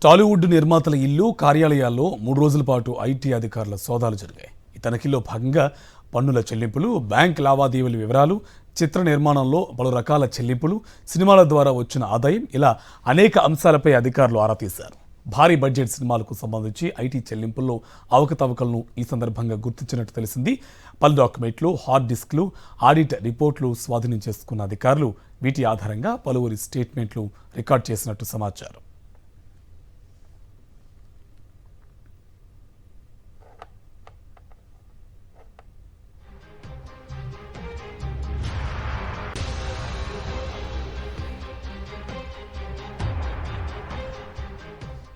టాలీవుడ్ నిర్మాతల ఇల్లు కార్యాలయాల్లో 3 రోజుల పాటు ఐటీ అధికారుల సోదాలు జరిగాయి. ఈ తనిఖీలో భాగంగా పన్నుల చెల్లింపులు, బ్యాంక్ లావాదేవీల వివరాలు, చిత్ర నిర్మాణంలో పలు రకాల చెల్లింపులు, సినిమాల ద్వారా వచ్చిన ఆదాయం ఇలా అనేక అంశాలపై అధికారులు ఆరా తీశారు. భారీ బడ్జెట్ సినిమాలకు సంబంధించి ఐటీ చెల్లింపుల్లో అవకతవకలను ఈ సందర్భంగా గుర్తించినట్టు తెలిసింది. పలు డాక్యుమెంట్లు, హార్డ్ డిస్క్లు, ఆడిట్ రిపోర్టులు స్వాధీనం చేసుకున్న అధికారులు వీటి ఆధారంగా పలువురి స్టేట్మెంట్లు రికార్డ్ చేసినట్టు సమాచారం.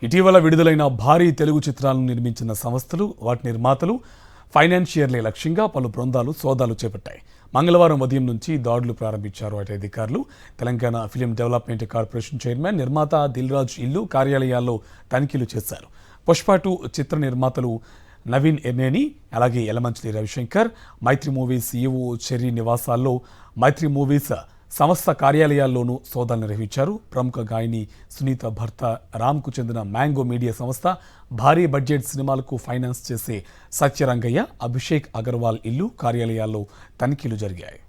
ఇటీవల విడుదలైన భారీ తెలుగు చిత్రాలను నిర్మించిన సంస్థలు, వాటి నిర్మాతలు, ఫైనాన్షియర్లే లక్ష్యంగా పలు బృందాలు సోదాలు చేపట్టాయి. మంగళవారం ఉదయం నుంచి దాడులు ప్రారంభించారు ఐటీ అధికారులు. Telangana film development corporation chairman, నిర్మాత దిల్ రాజు ఇల్లు, కార్యాలయాల్లో తనిఖీలు చేశారు. పుష్ప 2 చిత్ర నిర్మాతలు నవీన్ ఎర్నేని, అలాగే యలమంచిలి రవిశంకర్, మైత్రి మూవీస్ CEO చెర్రీ నివాసాల్లో, మైత్రి మూవీస్ సంస్థ కార్యాలయాల్లోనూ సోదాలు నిర్వహించారు. ప్రముఖ గాయని సునీత భర్త రామ్కు చెందిన మ్యాంగో మీడియా సంస్థ, భారీ బడ్జెట్ సినిమాలకు ఫైనాన్స్ చేసే సత్యరంగయ్య, అభిషేక్ అగర్వాల్ ఇల్లు, కార్యాలయాల్లో తనిఖీలు జరిగాయి.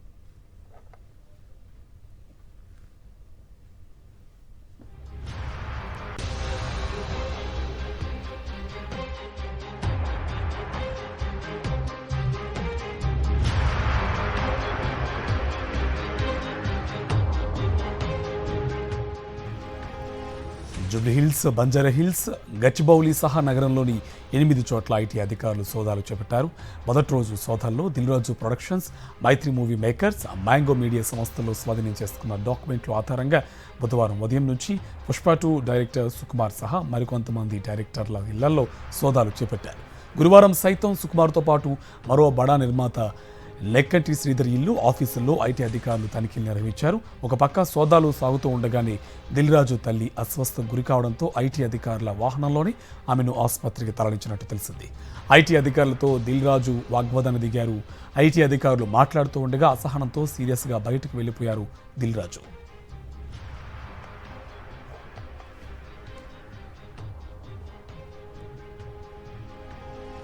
Jubilee hills, Banjara hills, Gachibowli సహా నగరంలోని 8 చోట్ల ఐటీ అధికారులు సోదాలు చేపట్టారు. మొదటి రోజు సోదాల్లో దిల్ రాజు ప్రొడక్షన్స్, మైత్రి మూవీ మేకర్స్, మ్యాంగో మీడియా సంస్థల్లో స్వాధీనం చేసుకున్న డాక్యుమెంట్ల ఆధారంగా బుధవారం ఉదయం నుంచి పుష్ప 2 డైరెక్టర్ సుకుమార్ సహా మరికొంతమంది డైరెక్టర్ల ఇళ్లలో సోదాలు చేపట్టారు. గురువారం సైతం సుకుమార్తో పాటు మరో బడా నిర్మాత లెక్కంటి శ్రీధర్ ఇల్లు, ఆఫీసుల్లో ఐటీ అధికారులు తనిఖీలు నిర్వహించారు. ఒక పక్క సోదాలు సాగుతూ ఉండగానే దిల్ రాజు తల్లి అస్వస్థకు గురి కావడంతో ఐటీ అధికారుల వాహనంలోనే ఆమెను ఆసుపత్రికి తరలించినట్టు తెలిసింది. ఐటీ అధికారులతో దిల్ రాజు వాగ్వాదాన్ని దిగారు. ఐటీ అధికారులు మాట్లాడుతూ ఉండగా అసహనంతో సీరియస్గా బయటకు వెళ్లిపోయారు దిల్ రాజు.